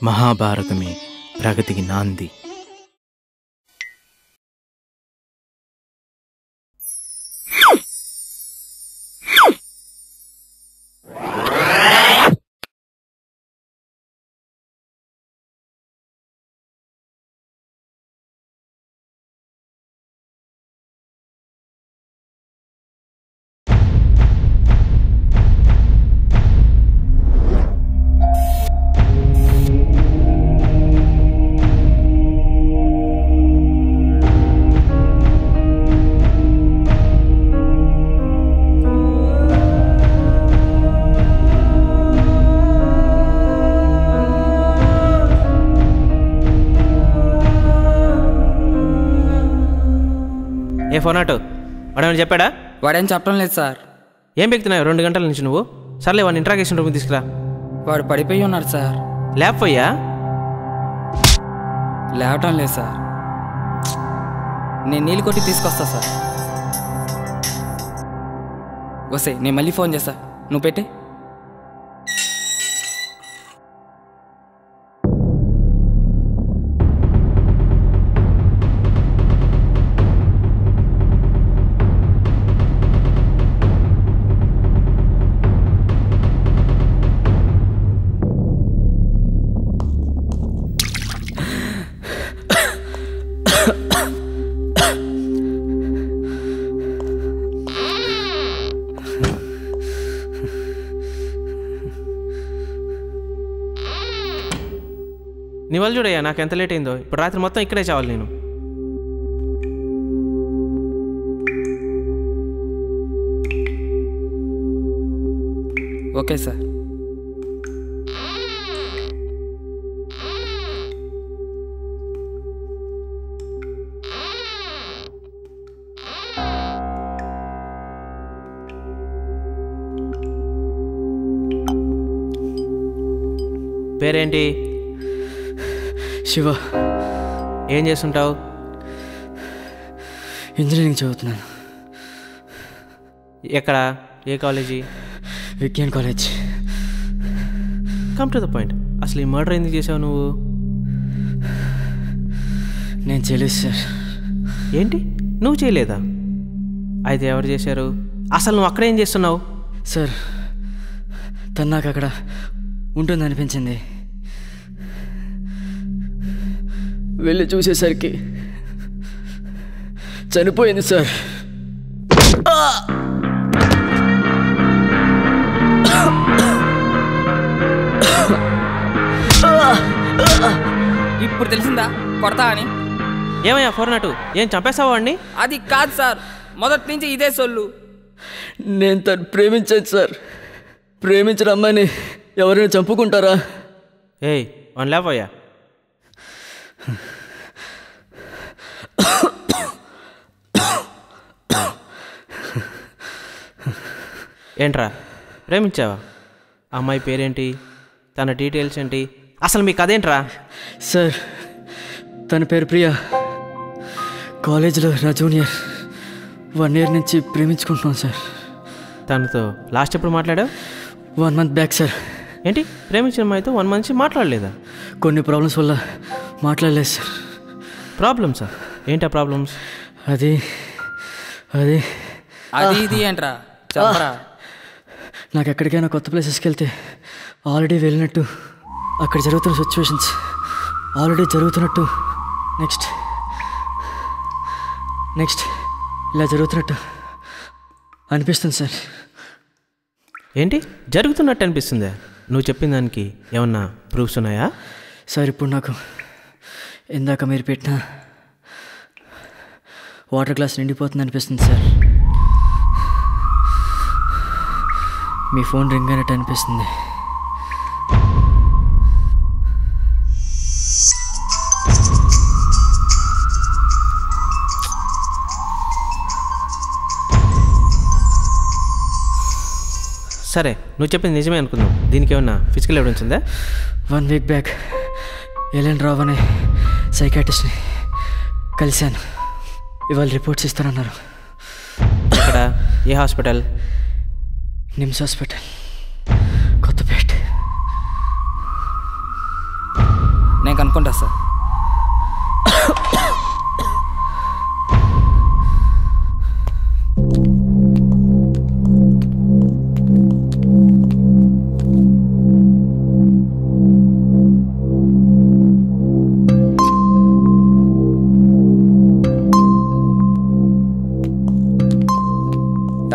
మహాభారతమే ప్రగతికి నాంది. ఏ phone auto వాడేమని చెప్పాడా? వాడేం చెప్పడం లేదు సార్. ఏం పెడుతున్నావు 2 గంటల నుంచి నువ్వు? సర్లే వాడిని ఇంట్రాగేషన్ రూమ్కి తీసుకురా. వాడు పడిపోయి ఉన్నాడు సార్. లేకపోయా? లేవటం లేదు సార్. నేను నీళ్ళు కొట్టి తీసుకొస్తా సార్. వస్తే నేను మళ్ళీ ఫోన్ చేస్తా, నువ్వు పెట్టి. నీ వాళ్ళు చూడయ్యా, నాకు ఎంత లేట్ అయిందో. ఇప్పుడు రాత్రి మొత్తం ఇక్కడే చావాలి నేను. Okay sir. పేరేంటి? శివ. ఏం చేస్తుంటావు? ఇంజనీరింగ్ చదువుతున్నాను. ఎక్కడ? ఏ college? Vignan college. Come to the point. అసలు ఈ మర్డర్ ఎందుకు చేసావు నువ్వు? నేను చేయలేదు సార్. ఏంటి, నువ్వు చేయలేదా? అయితే ఎవరు చేశారు? అసలు నువ్వు అక్కడ ఏం చేస్తున్నావు? సార్, తను నాకు అక్కడ ఉంటుందనిపించింది. వెళ్ళి చూసేసరికి చనిపోయింది సార్. ఇప్పుడు తెలిసిందా కొడతా అని? ఏమయ్యా ఫోన్ అటు, ఏం చంపేస్తావా వాడిని? అది కాదు సార్, మొదటి నుంచి ఇదే సొల్లు. నేను తను ప్రేమించాను సార్. ప్రేమించిన అమ్మాయిని ఎవరైనా చంపుకుంటారా? ఏయ్ వన్ లేకపోయా? ఏంట్రా, ప్రేమించావా? అమ్మాయి పేరేంటి? తన డీటెయిల్స్ ఏంటి? అసలు మీ కథ ఏంట్రా? సార్, తన పేరు ప్రియా. కాలేజీలో నా జూనియర్. 1 year నుంచి ప్రేమించుకుంటున్నాం సార్. తనతో లాస్ట్ ఎప్పుడు మాట్లాడావు? 1 month బ్యాక్ సార్. ఏంటి, ప్రేమించిన అమ్మాయితో 1 month నుంచి మాట్లాడలేదా? కొన్ని ప్రాబ్లమ్స్ వల్ల మాట్లాడలేదు సార్. ప్రాబ్లమ్సా? ఏంటా ప్రాబ్లమ్స్? అది అది అది ఇది ఏంట్రా చెప్పరా? నాకు ఎక్కడికైనా కొత్త ప్లేసెస్కి వెళ్తే ఆల్రెడీ వెళ్ళినట్టు, అక్కడ జరుగుతున్న సిచ్యువేషన్స్ ఆల్రెడీ జరుగుతున్నట్టు, నెక్స్ట్ ఇలా జరుగుతున్నట్టు అనిపిస్తుంది సార్. ఏంటి జరుగుతున్నట్టు అనిపిస్తుందా? నువ్వు చెప్పిన దానికి ఏమన్నా ప్రూఫ్స్ ఉన్నాయా? సార్, ఇప్పుడు నాకు ఇందాక మీరు పెట్టిన వాటర్ గ్లాస్ నిండిపోతుంది అనిపిస్తుంది సార్. మీ ఫోన్ రింగ్ అయినట్టు అనిపిస్తుంది. సరే, నువ్వు చెప్పింది నిజమే అనుకుందాం. దీనికి ఏమన్నా ఫిజికల్ ఎవిడెన్స్ ఉందా? 1 week బ్యాక్ ఎలెన్ రావ్ అనే సైకాట్రిస్ట్ని కలిశాను. ఇవాళ రిపోర్ట్స్ ఇస్తారన్నారు. ఎక్కడ? ఏ హాస్పిటల్? NIMS hospital, Kothapeta. కనుక్కుంటా సార్.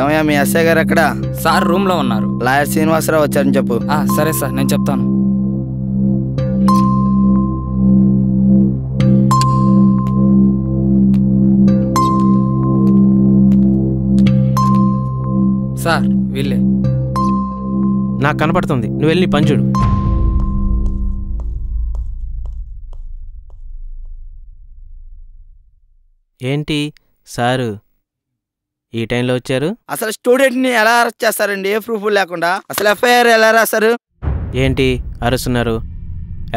ఏమయ్యా మీ ఎస్ఐ గారు ఎక్కడ? సార్ రూమ్లో ఉన్నారు. లాయర్ శ్రీనివాసరావు వచ్చారని చెప్పు. సరే సార్, నేను చెప్తాను. సార్ వీళ్ళే. నాకు కనపడుతుంది, నువ్వు వెళ్ళి నీ పని చూడు. ఏంటి సారు ఈ టైంలో వచ్చారు? అసలు స్టూడెంట్ని ఎలా అరెస్ట్ చేస్తారండి ఏ ప్రూఫ్ లేకుండా? అసలు ఎఫ్ఐఆర్ ఎలా రాస్తారు? ఏంటి అరుస్తున్నారు?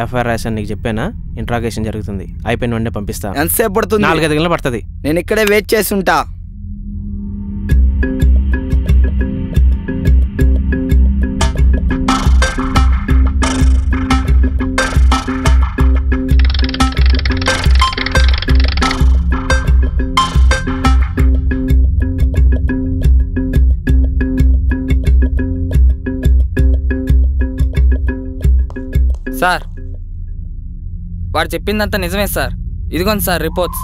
ఎఫ్ఐఆర్ రాశాను నీకు చెప్పానా? ఇంట్రాగేషన్ జరుగుతుంది, అయిపోయిన వెంటనే పంపిస్తా. ఎంతసేపు పడుతుంది? 4-5 గంటలు పడుతుంది. నేను ఇక్కడే వెయిట్ చేసి ఉంటా. సార్ వాడు చెప్పిందంతా నిజమే సార్. ఇదిగోండి సార్ రిపోర్ట్స్.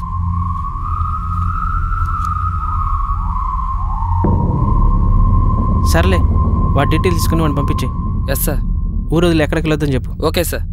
సర్లే, వాటి డీటెయిల్స్ తీసుకుని వాడిని పంపించే. Yes sir. ఊరు వదిలి ఎక్కడికి వెళ్ళొద్దని చెప్పు. Okay sir.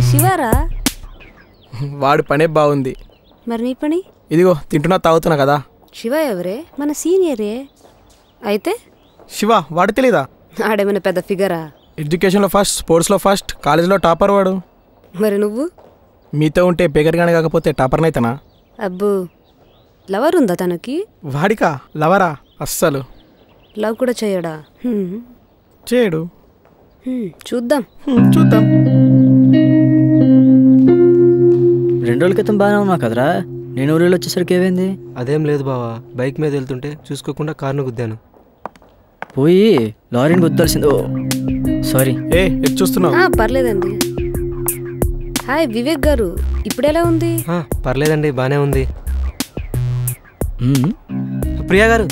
శివారా? వాడి పనే బాగుంది. మరి నీ పని? ఇదిగో తింటున్నా తాగుతున్నా కదా. శివ ఎవరే? మన సీనియరే. అయితే శివ వాడు తెలీదా? ఆడేమైనా పెద్ద ఫిగరా? ఎడ్యుకేషన్లో ఫస్ట్, స్పోర్ట్స్లో ఫస్ట్, కాలేజీలో టాపర్ వాడు. మరి నువ్వు? మీతో ఉంటే బెగర్గానే కాకపోతే టాపర్నైతేనా? అబ్బో, లవర్ ఉందా తనకి? వాడికా లవరా? అస్సలు లవ్ కూడా చేయడా? చేయడు. చూద్దాం. చూద్దాం. 2 రోజుల క్రితం బాగానే ఉన్నా కదరా, నేను ఊరిలో వచ్చేసరికి ఏమైంది? అదేం లేదు బావా, బైక్ మీద వెళ్తుంటే చూసుకోకుండా కార్ను గుద్దాను. పోయి లారీని గుద్దాల్సింది. ఓ సారీ. ఎటు చూస్తున్నావు? పర్లేదండి. హాయ్ వివేక్ గారు, ఇప్పుడు ఎలా ఉంది? పర్లేదండి, బానే ఉంది. ప్రియా గారు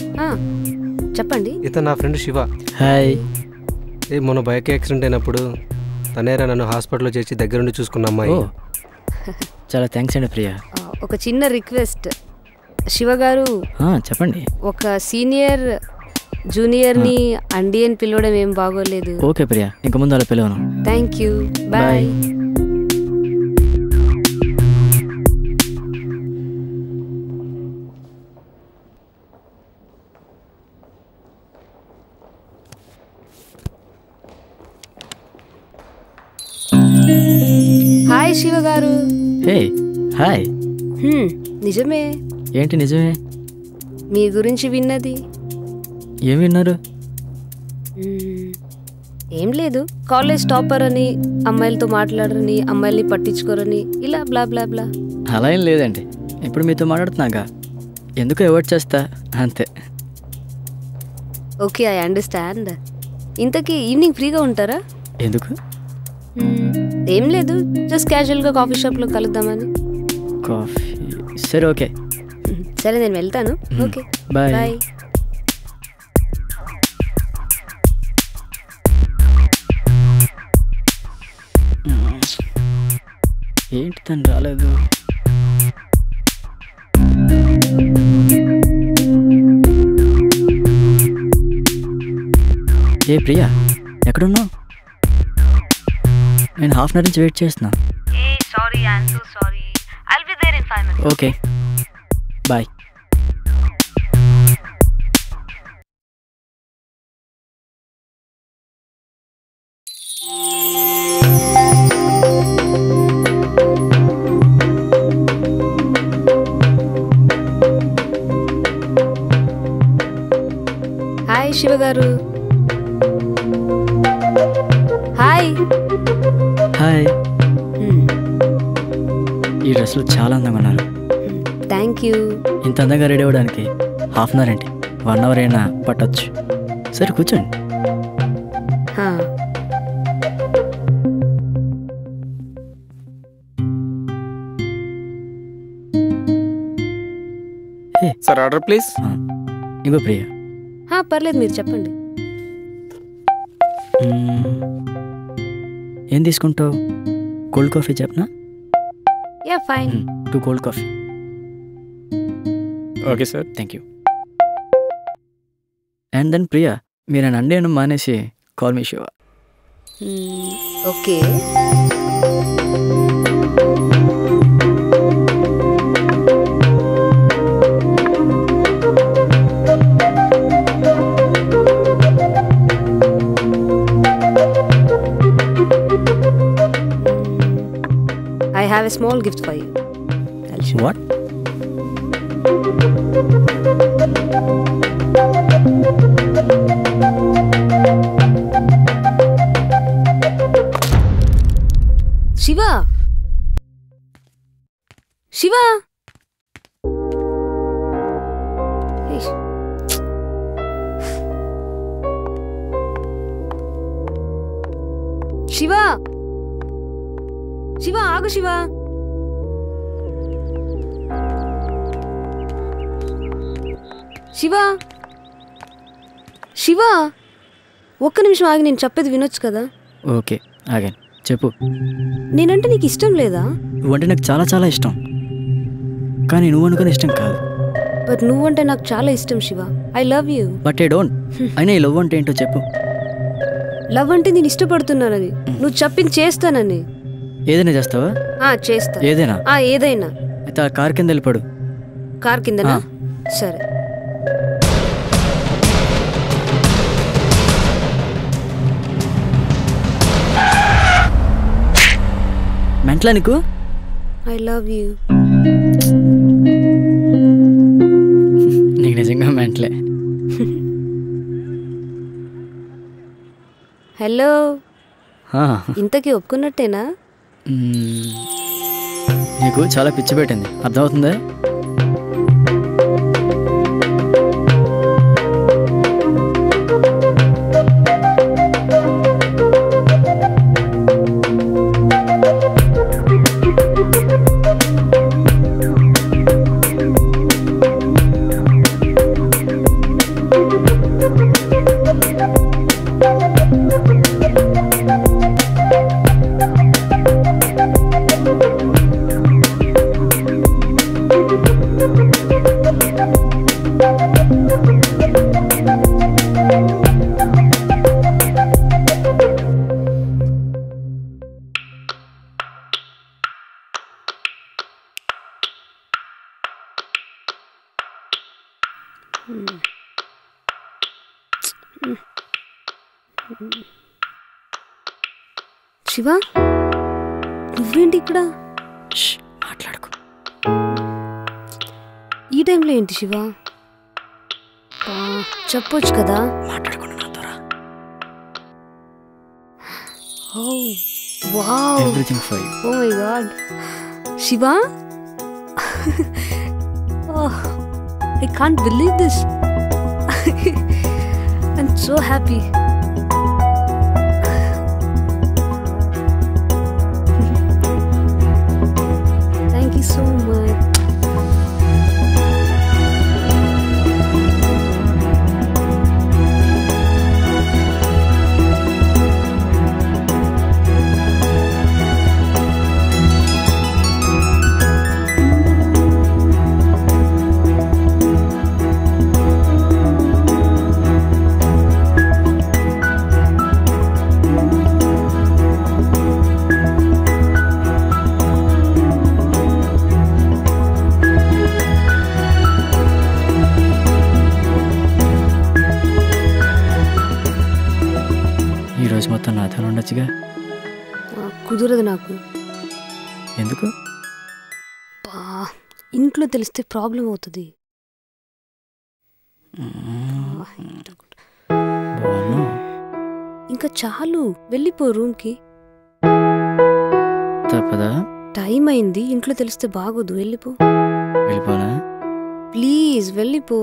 చెప్పండి. ఇతను నా ఫ్రెండ్ శివ. హాయ్. మొన్న బైక్ యాక్సిడెంట్ అయినప్పుడు తనేరా నన్ను హాస్పిటల్లో చేర్చి దగ్గరుండి చూసుకున్న అమ్మాయి. చాలా థ్యాంక్స్ అండి ప్రియా. ఒక చిన్న రిక్వెస్ట్ శివ గారు. చెప్పండి. ఒక సీనియర్ జూనియర్ని అండి అని పిలవడం ఏం బాగోలేదు. ఓకే ప్రియా, ఇంక ముందు అలా పిలవను. Thank you, bye. Hi Shiva garu. Hey hi. నిజమే. ఏంటి నిజమే? మీ గురించి విన్నది. ఏం విన్నారు? ఏం లేదు, కాలేజ్ టాపర్ అని, అమ్మాయిలతో మాట్లాడరని, అమ్మాయిల్ని పట్టించుకోరని, ఇలా బ్లా బ్లా బ్లా. అలా ఏం లేదండి, ఇప్పుడు మీతో మాట్లాడుతున్నాగా, ఎందుకు అవాయిడ్ చేస్తా అంతే. Okay, I understand. ఇంతకీ ఈవినింగ్ ఫ్రీగా ఉంటారా? ఎందుకు? ఏం లేదు, జస్ట్ క్యాజువల్గా కాఫీ షాప్లో కలుద్దామని. కాఫీ? సరే ఓకే. సరే నేను వెళ్తాను. Okay bye. బాయ్. ఏంటి తను రాలేదు? ఏ ప్రియా, ఎక్కడున్నావు? నేను హాఫ్ అన్ అవర్ నుంచి వెయిట్ చేస్తున్నా. Okay bye. హాయ్ శివ గారు. హాయ్. హాయ్. ఈ డ్రెస్లో చాలా అందంగా ఉన్నారు. Thank you. ఇంత అందంగా రెడీ అవ్వడానికి హాఫ్ అన్ అవర్ ఏంటి, 1 అవర్ అయినా పట్టొచ్చు. సరే కూర్చోండి. Sir order please. ఇంకో ప్రియ. పర్లేదు మీరు చెప్పండి. ఏం తీసుకుంటావు? కోల్డ్ కాఫీ చెప్పనా? Yeah fine. 2 cold coffee. Okay sir. Thank you. And then Priya, మీరు అండి అని మానేసి call me Shiva. Okay. I have a small gift for you. I'll show. What? Shiva! Shiva! Hey. Shiva! Shiva ఆగు. శివ శివ శివ ఒక్క నిమిషం ఆగి, నేను చెప్పేది వినొచ్చు కదా? ఓకే ఆగాను, చెప్పు. నేనంటే నీకు ఇష్టం లేదా? నువ్వంటే నాకు చాలా చాలా ఇష్టం, కానీ నువ్వు అనుకునే ఇష్టం కాదు. బట్ నువ్వంటే నాకు చాలా ఇష్టం Shiva. I love you. But I don't. అయినా ఈ లవ్ అంటే ఏంటో చెప్పు. లవ్ అంటే నేను ఇష్టపడుతున్నానని, నువ్వు చెప్పింది చేస్తానని. ఏదైనా చేస్తావా? చేస్తా. ఏదైనా? ఏదైనా. అయితే ఆ కార్ కింద వెళ్ళిపడు. కార్ కిందనా? సరే. మెంట్లా నీకు? I love you. నీకు నిజంగా మెంట్లే. హలో, ఇంతకీ ఒప్పుకున్నట్టేనా? నీకు చాలా పిచ్చి పెట్టింది, అర్థమవుతుందా? శివ, నువ్వేంటి ఇక్కడ? మాట్లాడుకో. ఈ టైంలో ఏంటి శివ? చెప్పొచ్చు కదా. మాట్లాడుకున్నా నాతో రా. Everything for you. Oh my God. Shiva? I can't believe this. I'm so happy. Thank you so much. ఈరోజు మొత్తం నాతో ఉండొచ్చుగా. కుదరదు నాకు. ఎందుకు? ఇంట్లో తెలిస్తే ప్రాబ్లం అవుతుంది. ఇంకా చాలు, వెళ్ళిపో రూమ్కి. తప్పదా? టైం అయింది, ఇంట్లో తెలిస్తే బాగోదు, వెళ్ళిపో. వెళ్ళిపోనా? ప్లీజ్ వెళ్ళిపో.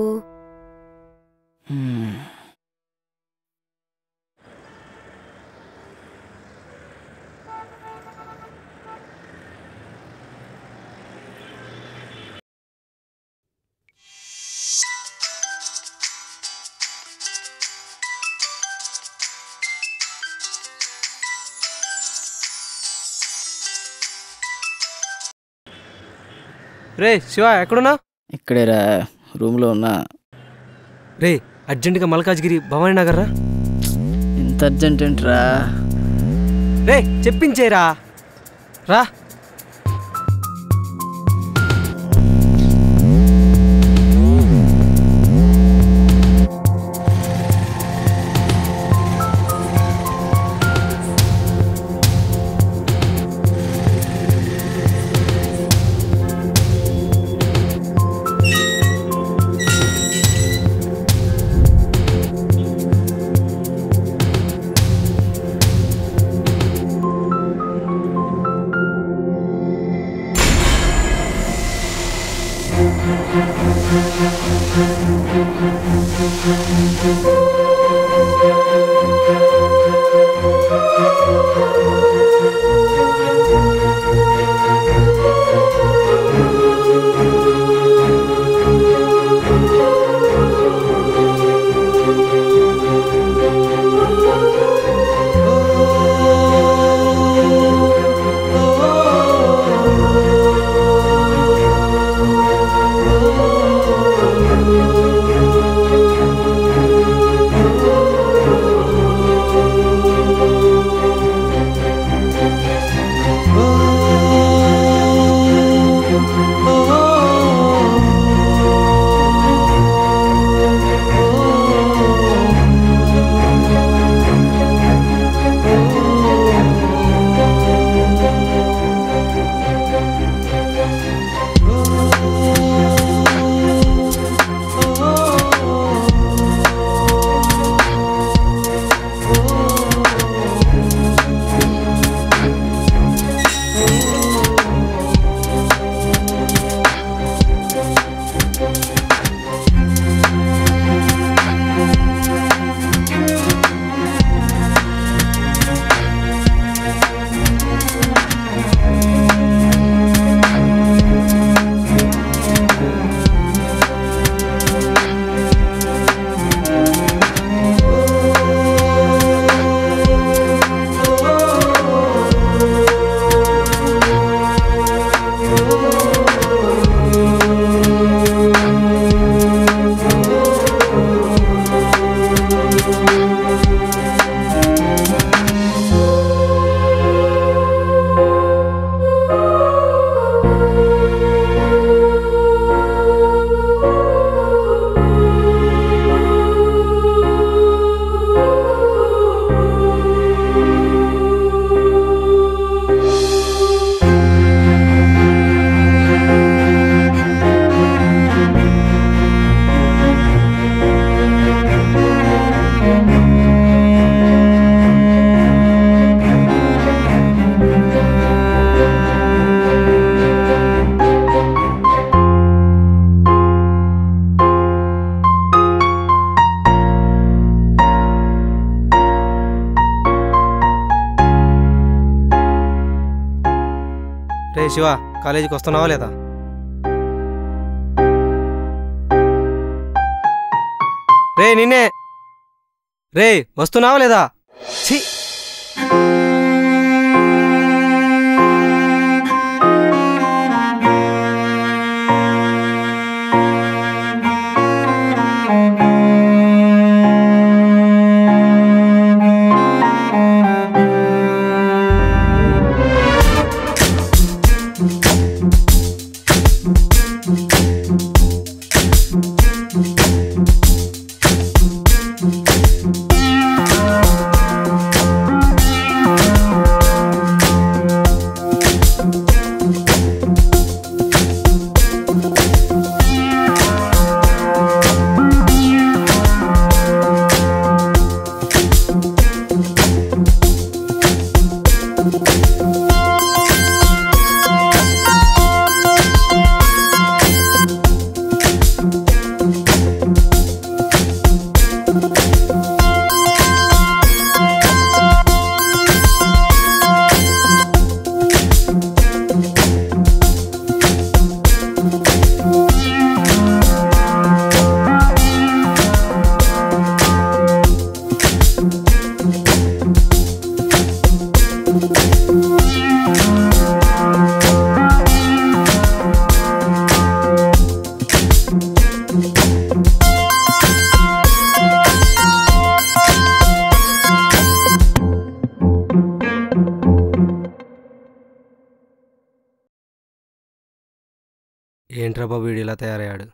రే శివ, ఎక్కడున్నా? ఇక్కడేరా, రూమ్లో ఉన్నా. రే అర్జెంటుగా మల్కాజ్గిరి భవానీ నగర్ రా. ఇంత అర్జెంట్ ఏంట్రా? రే చెప్పించేరా రా. రే శివ, కాలేజీకి వస్తున్నావా లేదా? రే నిన్నే. రే వస్తున్నావా లేదా? ఛీ. ఏంట్రా బాబు వీడు ఇలా తయారయ్యాడు?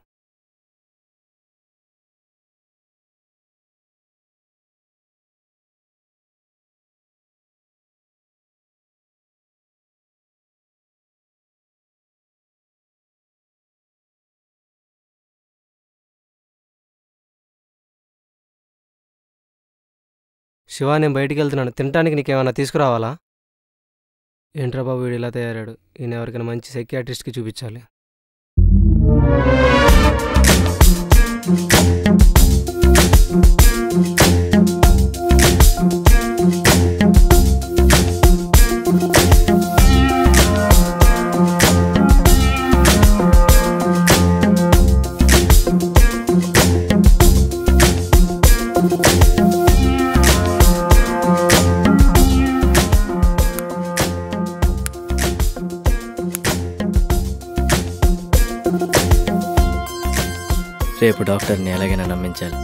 శివ, నేను బయటికి వెళ్తున్నాను. తినడానికి నీకేమైనా తీసుకురావాలా? ఏంట్రా బాబు వీడు ఇలా తయారాడు? ఈయన ఎవరికైనా మంచి సైకియాట్రిస్ట్కి చూపించాలి. రేపు డాక్టర్ని ఎలాగైనా నమ్మించాలి.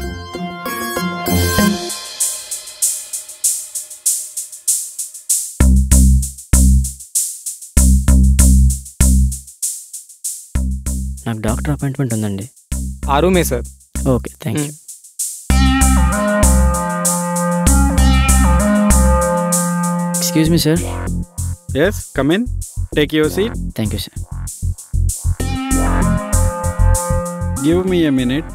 నాకు డాక్టర్ అపాయింట్మెంట్ ఉందండి. ఆ రూమే sir. Okay, thank you. Excuse me sir. Yes, come in, take your seat. Thank you sir. Give me a minute.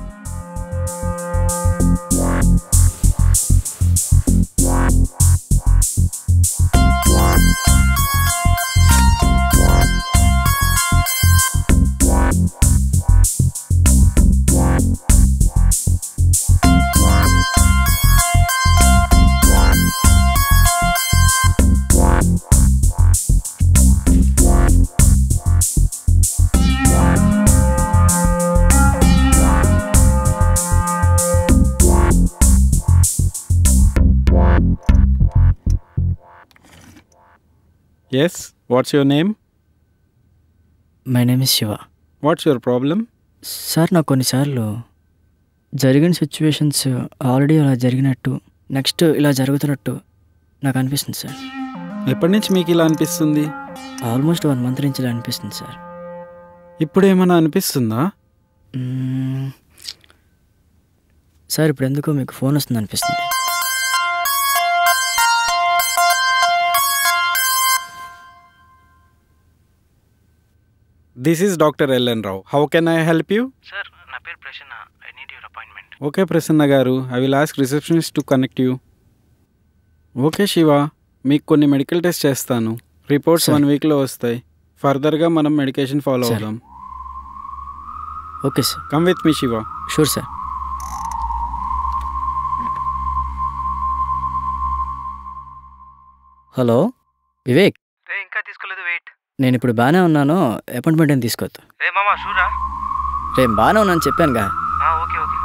Yes, what's your name? My name is Shiva. What's your problem? Sir, నాకు కొన్నిసార్లు జరిగిన situations already అలా జరిగినట్టు next ఇలా జరుగుతున్నట్టు నాకు అనిపిస్తుంది sir. ఎప్పటి నుంచి మీకు ఇలా అనిపిస్తుంది? ఆల్మోస్ట్ 1 month నుంచి ఇలా అనిపిస్తుంది సార్. ఇప్పుడు ఏమైనా అనిపిస్తుందా? సార్, ఇప్పుడు ఎందుకో మీకు ఫోన్ వస్తుంది అనిపిస్తుంది. This is Dr. Ellen Rao. How can I help you? Sir, నా పేరు Prasanna. I need your appointment. Okay, Prasanna garu. I will ask receptionist to connect you. Okay, Shiva. మీకు కొన్ని మెడికల్ టెస్ట్ చేస్తాను. రిపోర్ట్స్ 1 weekలో వస్తాయి. ఫర్దర్గా మనం మెడికేషన్ ఫాలో అవుదాం. Okay sir. Come with me Shiva. Sure sir. Hello Vivek. ఇంకా తీసుకోలేదు, వెయిట్. నేను ఇప్పుడు బాగానే ఉన్నాను. అపాయింట్మెంట్ ఏం తీసుకోవద్దు. రే మామా, షూరా? రేపు బాగానే ఉన్నాను చెప్పానుగా. Okay okay.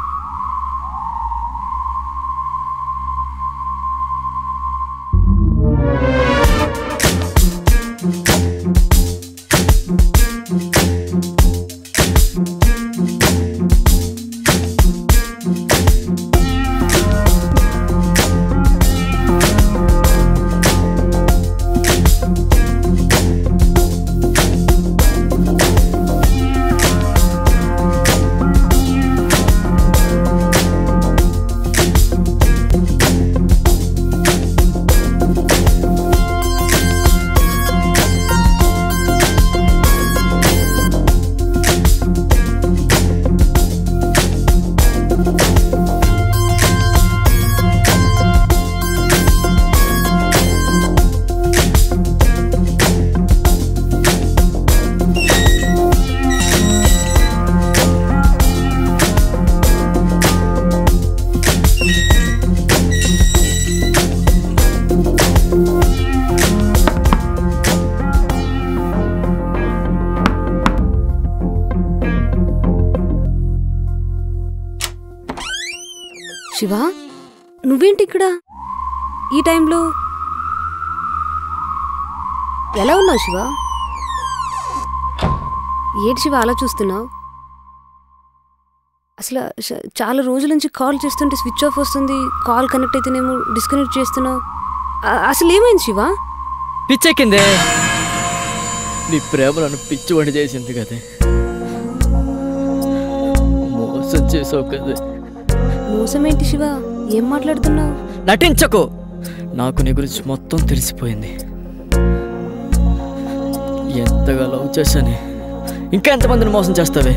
శివ, నువ్వేంటి ఇక్కడ ఈ టైంలో? ఎలా ఉన్నావు శివ? ఏంటి శివ అలా చూస్తున్నావు? అసలు చాలా రోజుల నుంచి కాల్ చేస్తుంటే స్విచ్ ఆఫ్ వస్తుంది, కాల్ కనెక్ట్ అయితేనేమో డిస్కనెక్ట్ చేస్తున్నావు. అసలు ఏమైంది శివ? పిచ్చెక్కిందే. నీ ప్రేమ నన్ను పిచ్చి వండి చేసింది కదే. చేసావు కదా. మోసం ఏంటి శివ? ఏం మాట్లాడుతున్నావు? నటించకు. నాకు నీ గురించి మొత్తం తెలిసిపోయింది. ఎంతగా లవ్ చేశానే, ఇంకా ఎంతమందిని మోసం చేస్తావే?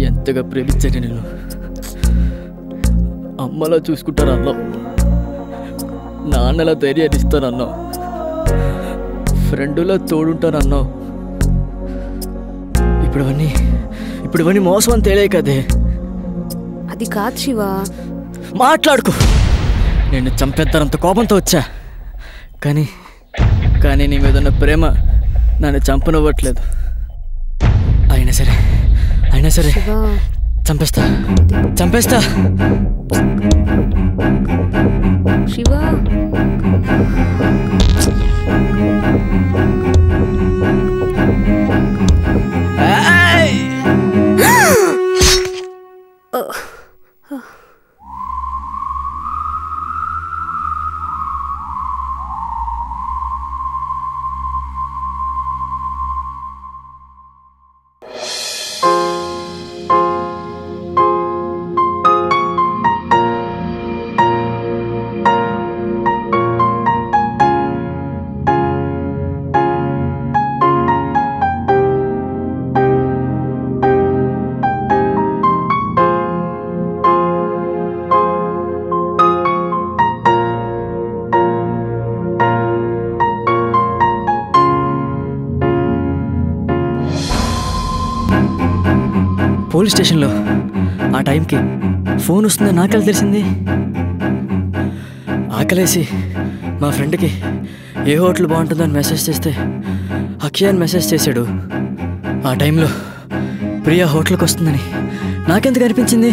ఎంతగా ప్రేమించాను నేను. అమ్మలా చూసుకుంటానన్నావు, నాన్నలా ధైర్యాన్ని ఇస్తానన్నావు, ఫ్రెండులా తోడుంటానన్నావు. ఇప్పుడు ఇవన్నీ మోసం అని తెలియ కదే. అది కాదు శివ. మాట్లాడుకో. నేను చంపేద్దానంత కోపంతో వచ్చా, కానీ నీ మీద ఉన్న ప్రేమ నన్ను చంపనివ్వట్లేదు. అయినా సరే శివ, చంపేస్తా. శివ పోలీస్ స్టేషన్లో ఆ టైంకి ఫోన్ వస్తుందని నాకెలా తెలిసింది? ఆకలేసి మా ఫ్రెండ్కి ఏ హోటల్ బాగుంటుందని మెసేజ్ చేస్తే అక్షయ్ అని మెసేజ్ చేశాడు. ఆ టైంలో ప్రియా హోటల్కి వస్తుందని నాకెందుకు అనిపించింది?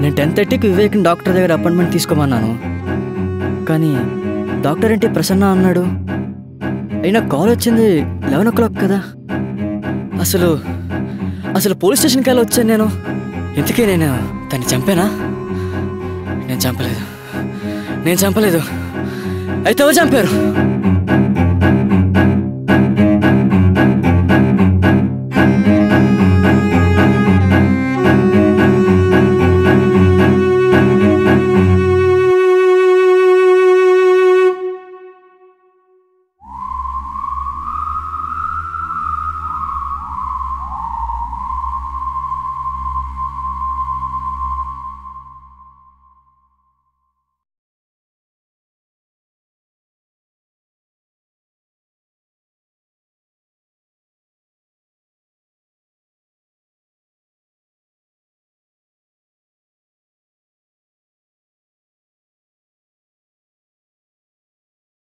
నేను 10:30కి వివేక్ డాక్టర్ దగ్గర అపాయింట్మెంట్ తీసుకోమన్నాను, కానీ డాక్టర్ ఏంటి ప్రసన్న అన్నాడు. అయినా కాల్ వచ్చింది 11 o'clock కదా. అసలు పోలీస్ స్టేషన్కి వెళ్ళి వచ్చాను నేను. ఇంతకీ నేను తన్ని చంపానా? నేను చంపలేదు. అయితే ఎవరు చంపారు?